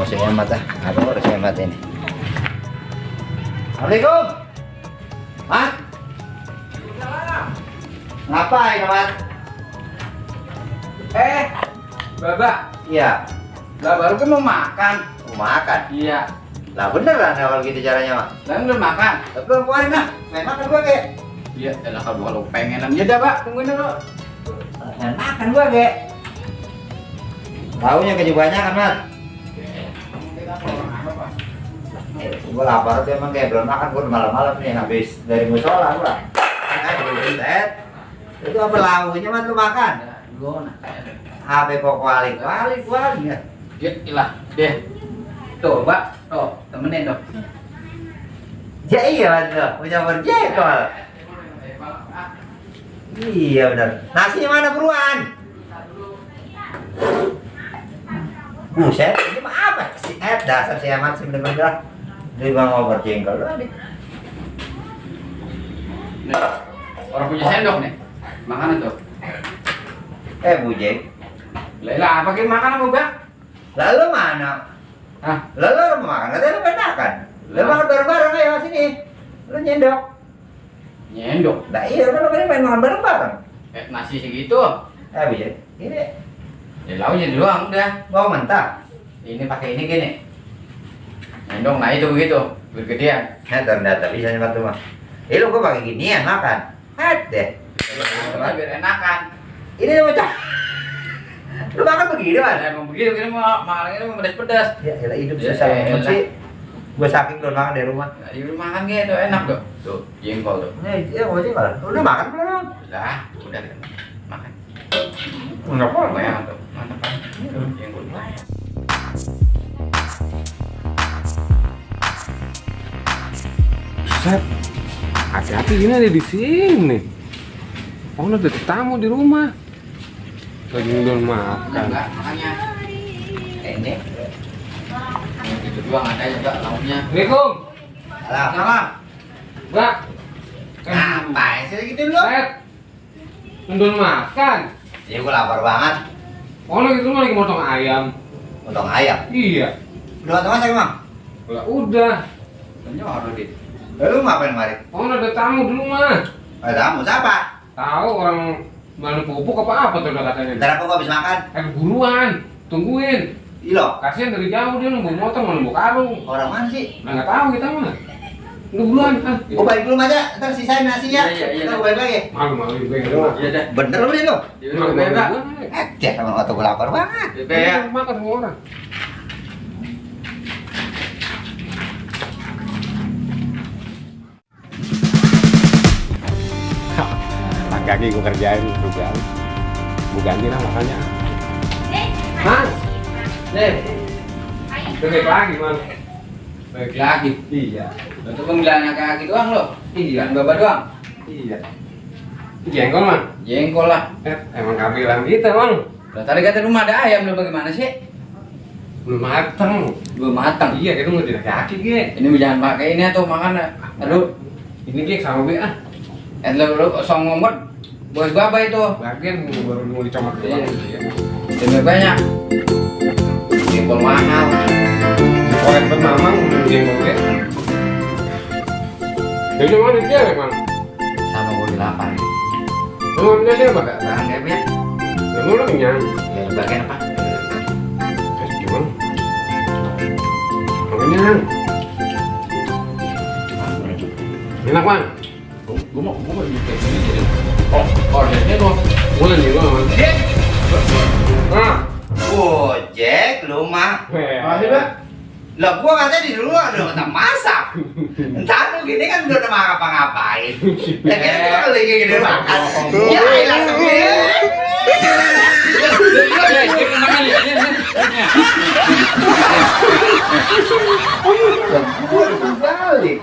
Saya hemat ah, aku harus hemat ini. Assalamualaikum, Mat. Ngapain, Mat? Baba. Iya. Lah baru kan mau makan. Mau makan? Iya. Lah beneran kalau gitu caranya, Mak. Lah belum makan. Tapi belum keluarin lah. Main makan gua kayak. Iya, elah kalau pengenan ya dah, Pak. Tungguin dulu. Main makan gua kayak. Taunya kebanyakan, Mat. Gua lapar tuh emang kayak belum makan, gua malam-malam nih habis dari musola gua. Itu apa lauknya, Mat, lu makan? Gua HP kok kualik ya. Ya, ilah. Deh. Tuh, Pak. Tuh, temenin dong. Ya iya bener, punya berjekol. Iya bener. Nasinya mana buruan? Buset, ini mah apa sih? Dasar si amat sih bener-bener. Dia mau berjengkol loh. Nih, orang punya sendok nih. Makanan tuh. Bujeng. Lah, pakai makan apa, Bang? Lalu mana? Hah? Lalu mau makan, katanya lu pedakan. Lu makan bareng-bareng ayo sini. Lu nyendok. Nyendok. Nah iya, kan lu pengen makan bareng-bareng. Nasi segitu. Bujeng. Ini Ya lauknya doang udah. mau mentah. Ini pakai ini gini. Nyendok, nah itu begitu. Bergedean. Nah, ternyata bisa nyebat tuh mah. Lu gua pakai ginian makan. Deh. Biar enakan. Ini macam. Lu makan begini, Mas? Emang begitu, ini mau makan ini mau pedas-pedas. Ya, elah hidup Ya, susah banget elah. sih. Gua saking belum makan dari rumah. Nah, di rumah makan gitu enak tuh. Tuh, jengkol tuh. Iya, gua sih malah. Udah makan belum? Lah, udah kan. Makan. Enggak apa Lumayan tuh. Mantap kan. Jengkol. Set, hati-hati ini ada di sini. Oh, ada tamu di rumah. Lagi belum makan. Enggak, makanya. Ini. Itu doang ada juga lauknya. Assalamualaikum. Salam. Mbak. Ngapain sih gitu lu? Set. Belum makan. Ya gua lapar banget. Oh, lagi rumah lagi motong ayam. Potong ayam. Iya. Udah potong masak, Bang? Lah udah. Penyorot dit. Lu ngapain kemarin? Oh, ada tamu di rumah. Ada tamu siapa? Tahu orang mana pupuk apa tuh udah katanya. Ntar aku habis makan. Buruan. Tungguin. Ilo, Kasihan dari jauh dia nunggu motor mau nunggu karung. orang mana sih? Nah, nggak tahu kita mah. Lu buruan. Gua balik dulu aja, ntar sisain nasinya. Iya, iya, Ntar iya. gua balik lagi. Malu-malu juga ya. Iya dah. Bener lu nih lu? Di rumah bebek. Ya, emang otak gua lapar banget. Bebek ya. Makan semua orang. Kaki gue kerjain juga. Gue ganti lah makanya. Hah? Nih, Bebek lagi man. balik lagi. Iya. Untuk pemilihannya kaki doang lo. Iya. Dan baba doang. Iya. Jengkol man. Jengkol lah. Emang kabilan kita man. Lah tadi kata rumah ada ayam lo bagaimana sih? Belum mateng. Belum matang. Iya kita mau tidak kaki ge. Ini jangan pakai ini atau makan. Aduh, Ini ge sama be ah. lo song ngomot. Bos baba itu. Bagian baru mau dicomot Iya. doang. Demi banyak. Jengkol mahal. Korek bet mamang jengkol ge. Jadi mana dia man? Sama gue 8. Lu ngambilnya dia apa? Barang bebek. Lu udah kenyang. Ya bagian apa? Gimana? Kenyang. Enak man. Gue mau bikin ini jadi. Ordernya dong. Boleh nih lo man. Ah. Jack, lu mah. Makasih, Pak. Lah gua katanya di luar udah nggak masak. Entar lu gini kan udah mau ngapa-ngapain. Ya kira kita lagi gini makan. Ya langsung gini. Gua balik.